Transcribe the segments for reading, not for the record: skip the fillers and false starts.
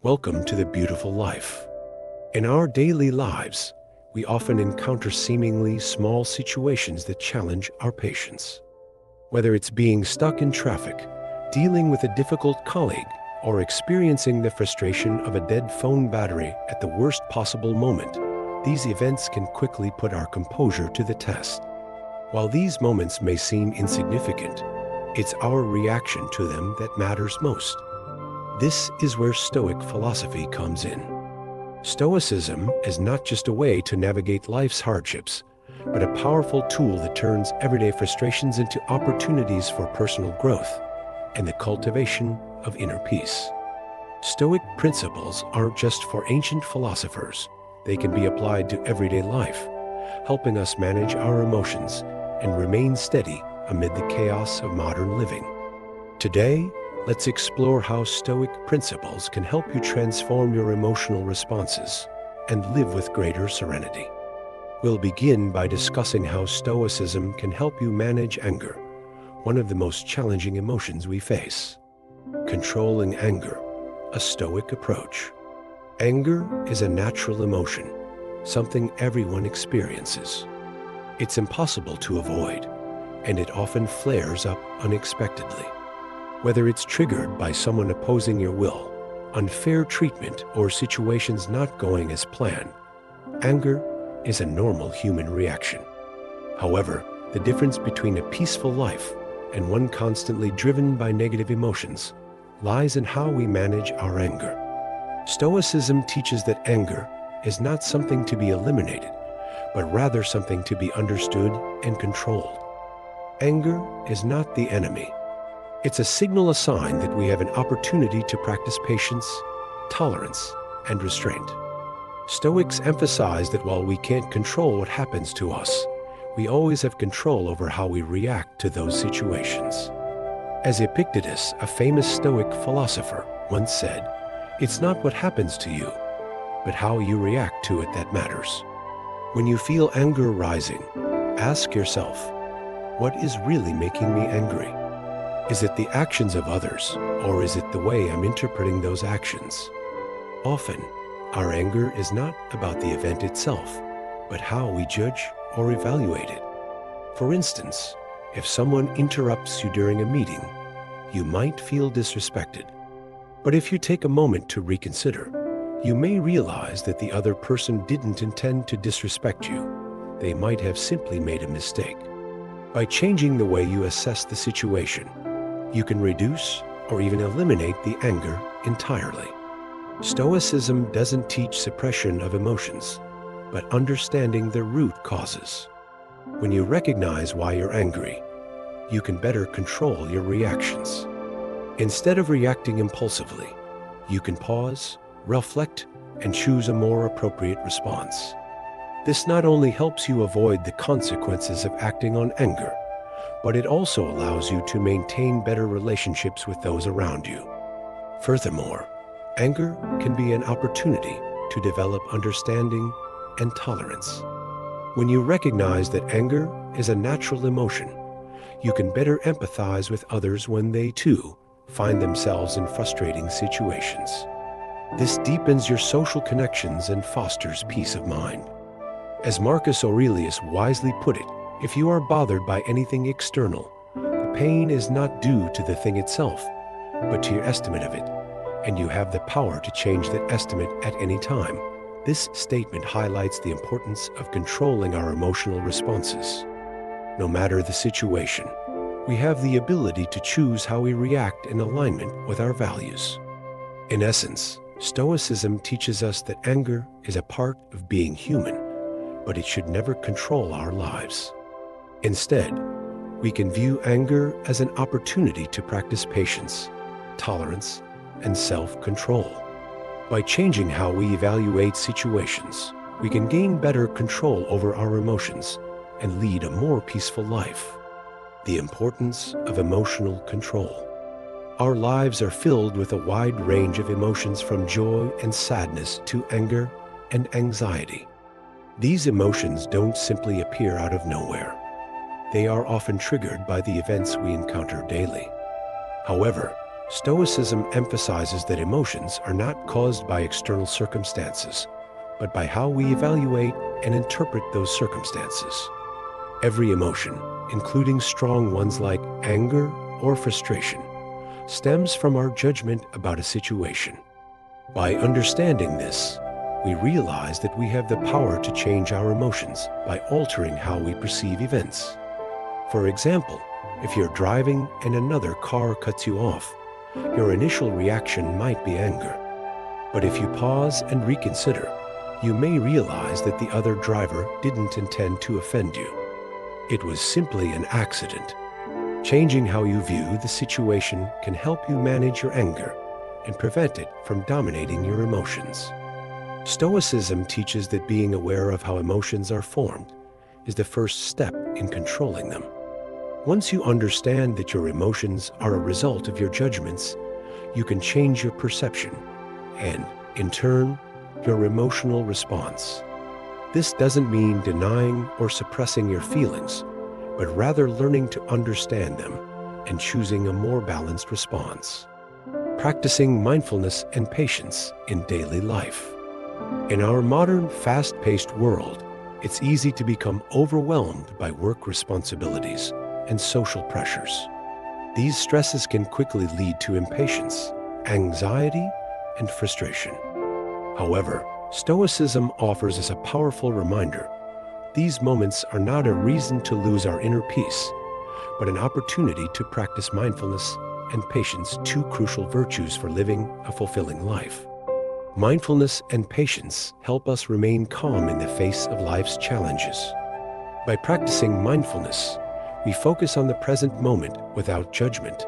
Welcome to the beautiful life. In our daily lives, we often encounter seemingly small situations that challenge our patience. Whether it's being stuck in traffic, dealing with a difficult colleague, or experiencing the frustration of a dead phone battery at the worst possible moment, these events can quickly put our composure to the test. While these moments may seem insignificant, it's our reaction to them that matters most. This is where Stoic philosophy comes in. Stoicism is not just a way to navigate life's hardships, but a powerful tool that turns everyday frustrations into opportunities for personal growth and the cultivation of inner peace. Stoic principles aren't just for ancient philosophers. They can be applied to everyday life, helping us manage our emotions and remain steady amid the chaos of modern living. Today, let's explore how Stoic principles can help you transform your emotional responses and live with greater serenity. We'll begin by discussing how Stoicism can help you manage anger, one of the most challenging emotions we face. Controlling anger, a Stoic approach. Anger is a natural emotion, something everyone experiences. It's impossible to avoid, and it often flares up unexpectedly. Whether it's triggered by someone opposing your will, unfair treatment, or situations not going as planned, anger is a normal human reaction. However, the difference between a peaceful life and one constantly driven by negative emotions lies in how we manage our anger. Stoicism teaches that anger is not something to be eliminated, but rather something to be understood and controlled. Anger is not the enemy. It's a signal, a sign that we have an opportunity to practice patience, tolerance, and restraint. Stoics emphasize that while we can't control what happens to us, we always have control over how we react to those situations. As Epictetus, a famous Stoic philosopher, once said, "It's not what happens to you, but how you react to it that matters." When you feel anger rising, ask yourself, what is really making me angry? Is it the actions of others, or is it the way I'm interpreting those actions? Often, our anger is not about the event itself, but how we judge or evaluate it. For instance, if someone interrupts you during a meeting, you might feel disrespected. But if you take a moment to reconsider, you may realize that the other person didn't intend to disrespect you. They might have simply made a mistake. By changing the way you assess the situation, you can reduce or even eliminate the anger entirely. Stoicism doesn't teach suppression of emotions, but understanding their root causes. When you recognize why you're angry, you can better control your reactions. Instead of reacting impulsively, you can pause, reflect, and choose a more appropriate response. This not only helps you avoid the consequences of acting on anger, but it also allows you to maintain better relationships with those around you. Furthermore, anger can be an opportunity to develop understanding and tolerance. When you recognize that anger is a natural emotion, you can better empathize with others when they too find themselves in frustrating situations. This deepens your social connections and fosters peace of mind. As Marcus Aurelius wisely put it, if you are bothered by anything external, the pain is not due to the thing itself, but to your estimate of it, and you have the power to change that estimate at any time. This statement highlights the importance of controlling our emotional responses. No matter the situation, we have the ability to choose how we react in alignment with our values. In essence, Stoicism teaches us that anger is a part of being human, but it should never control our lives. Instead, we can view anger as an opportunity to practice patience, tolerance, and self-control. By changing how we evaluate situations, we can gain better control over our emotions and lead a more peaceful life. The importance of emotional control. Our lives are filled with a wide range of emotions, from joy and sadness to anger and anxiety. These emotions don't simply appear out of nowhere. They are often triggered by the events we encounter daily. However, Stoicism emphasizes that emotions are not caused by external circumstances, but by how we evaluate and interpret those circumstances. Every emotion, including strong ones like anger or frustration, stems from our judgment about a situation. By understanding this, we realize that we have the power to change our emotions by altering how we perceive events. For example, if you're driving and another car cuts you off, your initial reaction might be anger. But if you pause and reconsider, you may realize that the other driver didn't intend to offend you. It was simply an accident. Changing how you view the situation can help you manage your anger and prevent it from dominating your emotions. Stoicism teaches that being aware of how emotions are formed is the first step in controlling them. Once you understand that your emotions are a result of your judgments, you can change your perception and, in turn, your emotional response. This doesn't mean denying or suppressing your feelings, but rather learning to understand them and choosing a more balanced response. Practicing mindfulness and patience in daily life. In our modern, fast-paced world, it's easy to become overwhelmed by work responsibilities and social pressures. These stresses can quickly lead to impatience, anxiety, and frustration. However, Stoicism offers us a powerful reminder. These moments are not a reason to lose our inner peace, but an opportunity to practice mindfulness and patience, two crucial virtues for living a fulfilling life. Mindfulness and patience help us remain calm in the face of life's challenges. By practicing mindfulness, we focus on the present moment without judgment,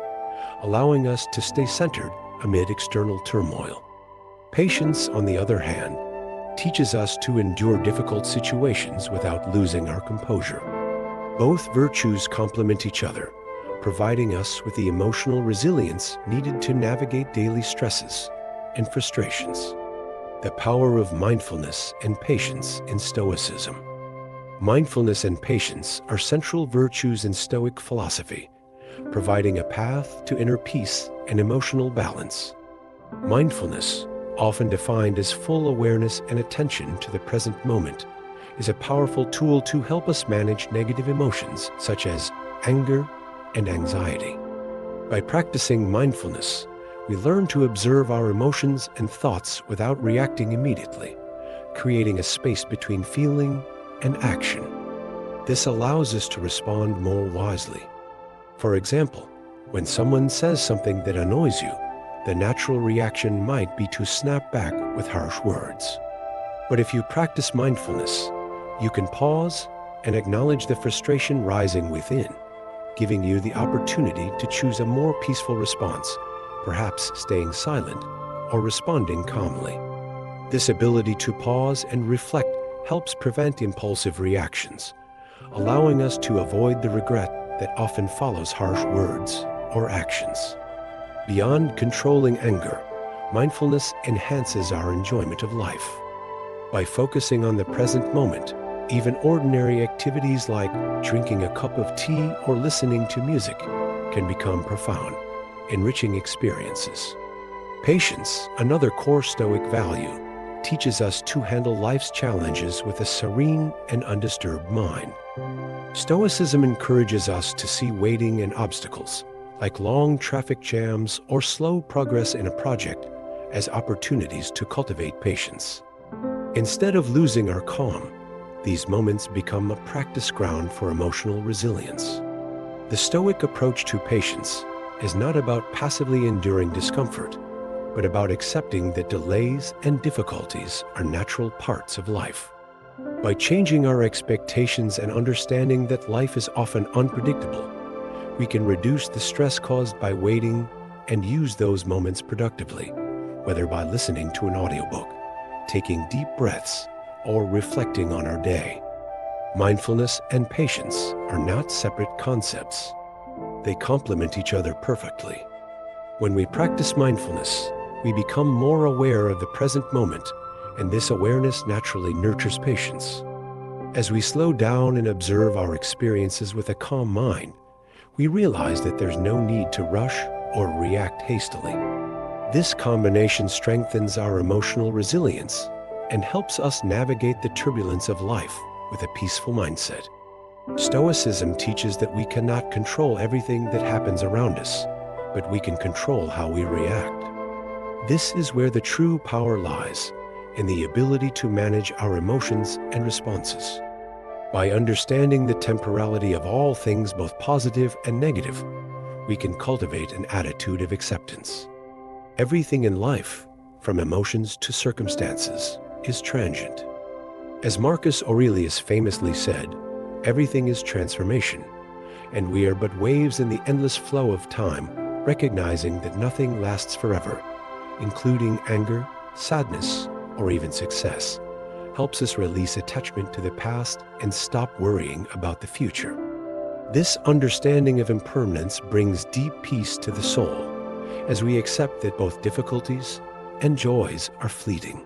allowing us to stay centered amid external turmoil. Patience, on the other hand, teaches us to endure difficult situations without losing our composure. Both virtues complement each other, providing us with the emotional resilience needed to navigate daily stresses and frustrations. The power of mindfulness and patience in Stoicism. Mindfulness and patience are central virtues in Stoic philosophy, providing a path to inner peace and emotional balance. Mindfulness, often defined as full awareness and attention to the present moment, is a powerful tool to help us manage negative emotions such as anger and anxiety. By practicing mindfulness, we learn to observe our emotions and thoughts without reacting immediately, creating a space between feeling and action. This allows us to respond more wisely. For example, when someone says something that annoys you, the natural reaction might be to snap back with harsh words. But if you practice mindfulness, you can pause and acknowledge the frustration rising within, giving you the opportunity to choose a more peaceful response, perhaps staying silent or responding calmly. This ability to pause and reflect helps prevent impulsive reactions, allowing us to avoid the regret that often follows harsh words or actions. Beyond controlling anger, mindfulness enhances our enjoyment of life. By focusing on the present moment, even ordinary activities like drinking a cup of tea or listening to music can become profound, enriching experiences. Patience, another core Stoic value, teaches us to handle life's challenges with a serene and undisturbed mind. Stoicism encourages us to see waiting and obstacles, like long traffic jams or slow progress in a project, as opportunities to cultivate patience. Instead of losing our calm, these moments become a practice ground for emotional resilience. The Stoic approach to patience is not about passively enduring discomfort, but about accepting that delays and difficulties are natural parts of life. By changing our expectations and understanding that life is often unpredictable, we can reduce the stress caused by waiting and use those moments productively, whether by listening to an audiobook, taking deep breaths, or reflecting on our day. Mindfulness and patience are not separate concepts. They complement each other perfectly. When we practice mindfulness, we become more aware of the present moment, and this awareness naturally nurtures patience. As we slow down and observe our experiences with a calm mind, we realize that there's no need to rush or react hastily. This combination strengthens our emotional resilience and helps us navigate the turbulence of life with a peaceful mindset. Stoicism teaches that we cannot control everything that happens around us, but we can control how we react. This is where the true power lies, in the ability to manage our emotions and responses. By understanding the temporality of all things, both positive and negative, we can cultivate an attitude of acceptance. Everything in life, from emotions to circumstances, is transient. As Marcus Aurelius famously said, everything is transformation, and we are but waves in the endless flow of time, recognizing that nothing lasts forever, including anger, sadness, or even success, helps us release attachment to the past and stop worrying about the future. This understanding of impermanence brings deep peace to the soul, as we accept that both difficulties and joys are fleeting.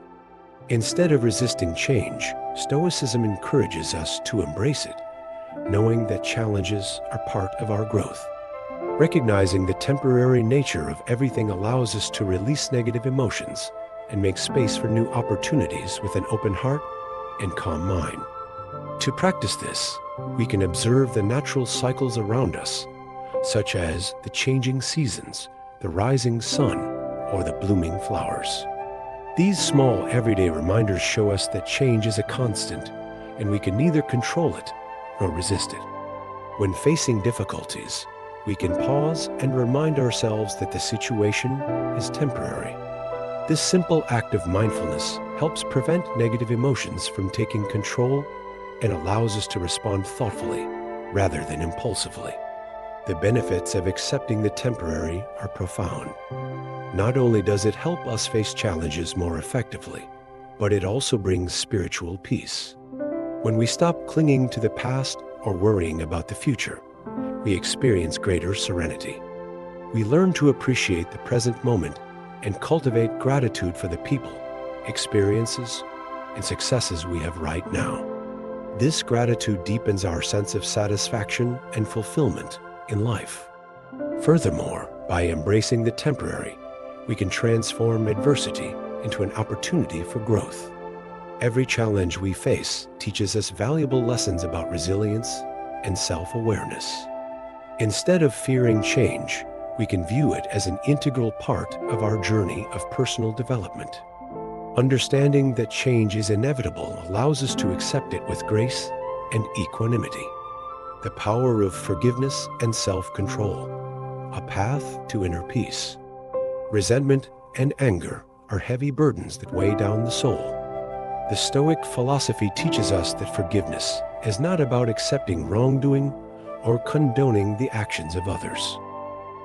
Instead of resisting change, Stoicism encourages us to embrace it, knowing that challenges are part of our growth. Recognizing the temporary nature of everything allows us to release negative emotions and make space for new opportunities with an open heart and calm mind. To practice this, we can observe the natural cycles around us, such as the changing seasons, the rising sun, or the blooming flowers. These small everyday reminders show us that change is a constant, and we can neither control it nor resist it. When facing difficulties, we can pause and remind ourselves that the situation is temporary. This simple act of mindfulness helps prevent negative emotions from taking control and allows us to respond thoughtfully rather than impulsively. The benefits of accepting the temporary are profound. Not only does it help us face challenges more effectively, but it also brings spiritual peace. When we stop clinging to the past or worrying about the future, we experience greater serenity. We learn to appreciate the present moment and cultivate gratitude for the people, experiences, and successes we have right now. This gratitude deepens our sense of satisfaction and fulfillment in life. Furthermore, by embracing the temporary, we can transform adversity into an opportunity for growth. Every challenge we face teaches us valuable lessons about resilience and self-awareness. Instead of fearing change, we can view it as an integral part of our journey of personal development. Understanding that change is inevitable allows us to accept it with grace and equanimity. The power of forgiveness and self-control, a path to inner peace. Resentment and anger are heavy burdens that weigh down the soul. The Stoic philosophy teaches us that forgiveness is not about accepting wrongdoing or condoning the actions of others.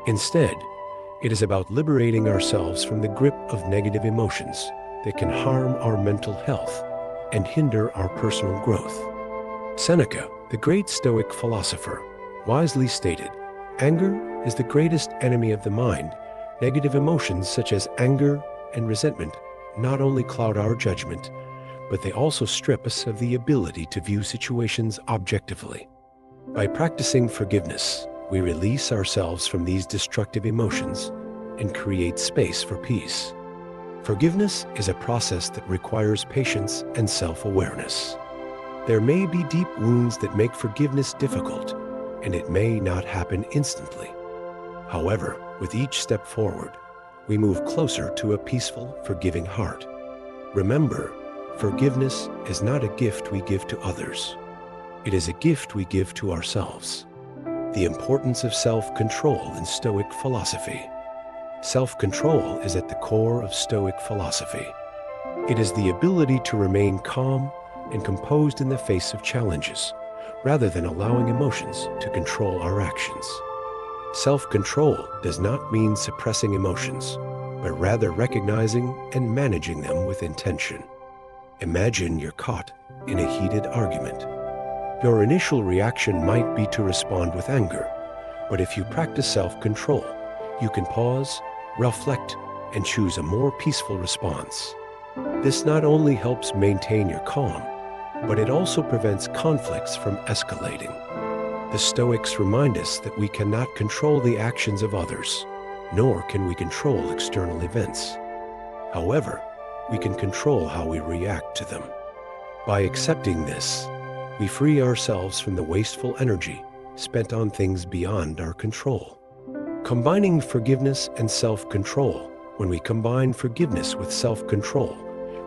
Instead, it is about liberating ourselves from the grip of negative emotions that can harm our mental health and hinder our personal growth. Seneca, the great Stoic philosopher, wisely stated, "Anger is the greatest enemy of the mind. Negative emotions such as anger and resentment not only cloud our judgment, but they also strip us of the ability to view situations objectively." By practicing forgiveness, we release ourselves from these destructive emotions and create space for peace. Forgiveness is a process that requires patience and self-awareness. There may be deep wounds that make forgiveness difficult, and it may not happen instantly. However, with each step forward, we move closer to a peaceful, forgiving heart. Remember, forgiveness is not a gift we give to others. It is a gift we give to ourselves. The importance of self-control in Stoic philosophy. Self-control is at the core of Stoic philosophy. It is the ability to remain calm and composed in the face of challenges, rather than allowing emotions to control our actions. Self-control does not mean suppressing emotions, but rather recognizing and managing them with intention. Imagine you're caught in a heated argument. Your initial reaction might be to respond with anger, but if you practice self-control, you can pause, reflect, and choose a more peaceful response. This not only helps maintain your calm, but it also prevents conflicts from escalating. The Stoics remind us that we cannot control the actions of others, nor can we control external events. However, we can control how we react to them. By accepting this, we free ourselves from the wasteful energy spent on things beyond our control. Combining forgiveness and self-control. When we combine forgiveness with self-control,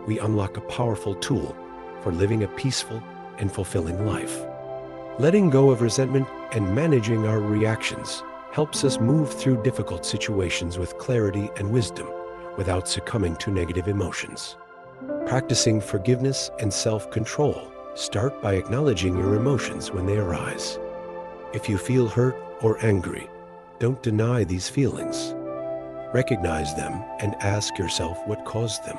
we unlock a powerful tool for living a peaceful and fulfilling life. Letting go of resentment and managing our reactions helps us move through difficult situations with clarity and wisdom without succumbing to negative emotions. Practicing forgiveness and self-control. Start by acknowledging your emotions when they arise. If you feel hurt or angry, don't deny these feelings. Recognize them and ask yourself what caused them.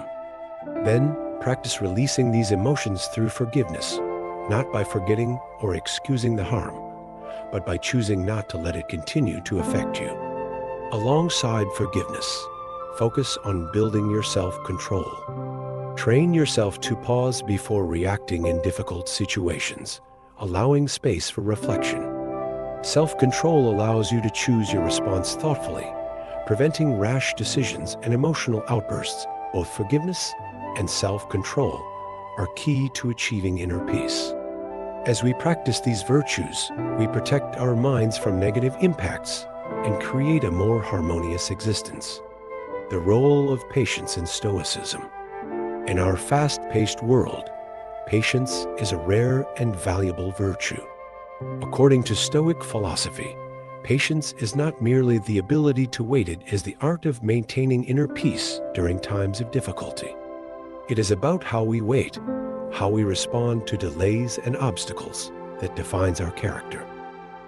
Then, practice releasing these emotions through forgiveness, not by forgetting or excusing the harm, but by choosing not to let it continue to affect you. Alongside forgiveness, focus on building your self-control. Train yourself to pause before reacting in difficult situations, allowing space for reflection. Self-control allows you to choose your response thoughtfully, preventing rash decisions and emotional outbursts. Both forgiveness and self-control are key to achieving inner peace. As we practice these virtues, we protect our minds from negative impacts and create a more harmonious existence. The role of patience in Stoicism. In our fast-paced world, patience is a rare and valuable virtue. According to Stoic philosophy, patience is not merely the ability to wait, it is the art of maintaining inner peace during times of difficulty. It is about how we wait, how we respond to delays and obstacles that defines our character.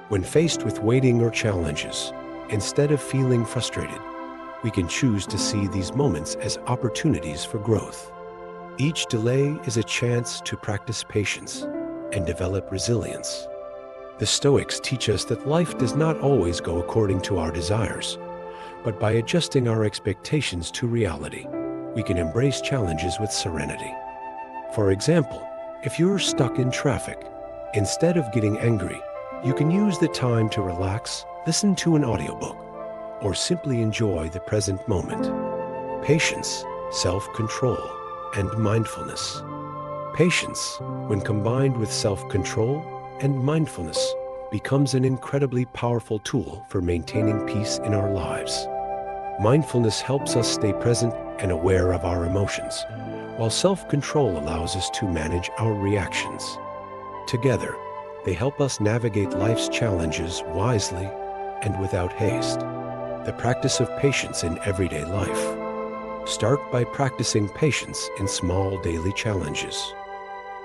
When faced with waiting or challenges, instead of feeling frustrated, we can choose to see these moments as opportunities for growth. Each delay is a chance to practice patience and develop resilience. The Stoics teach us that life does not always go according to our desires, but by adjusting our expectations to reality, we can embrace challenges with serenity. For example, if you're stuck in traffic, instead of getting angry, you can use the time to relax, listen to an audiobook, or simply enjoy the present moment. Patience, self-control, and mindfulness. Patience, when combined with self-control and mindfulness, becomes an incredibly powerful tool for maintaining peace in our lives. Mindfulness helps us stay present and aware of our emotions, while self-control allows us to manage our reactions. Together, they help us navigate life's challenges wisely and without haste. The practice of patience in everyday life. Start by practicing patience in small daily challenges.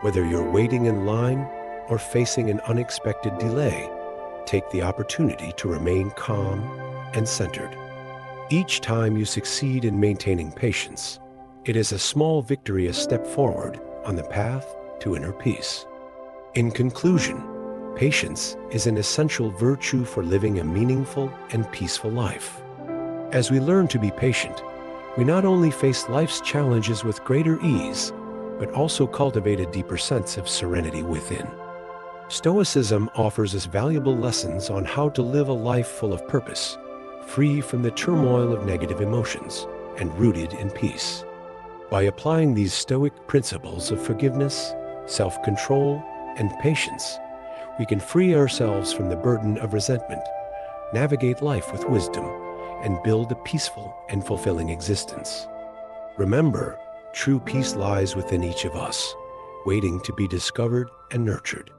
Whether you're waiting in line or facing an unexpected delay, take the opportunity to remain calm and centered. Each time you succeed in maintaining patience, it is a small victory, a step forward on the path to inner peace. In conclusion, patience is an essential virtue for living a meaningful and peaceful life. As we learn to be patient, we not only face life's challenges with greater ease, but also cultivate a deeper sense of serenity within. Stoicism offers us valuable lessons on how to live a life full of purpose, free from the turmoil of negative emotions, and rooted in peace. By applying these Stoic principles of forgiveness, self-control, and patience, we can free ourselves from the burden of resentment, navigate life with wisdom, and build a peaceful and fulfilling existence. Remember, true peace lies within each of us, waiting to be discovered and nurtured.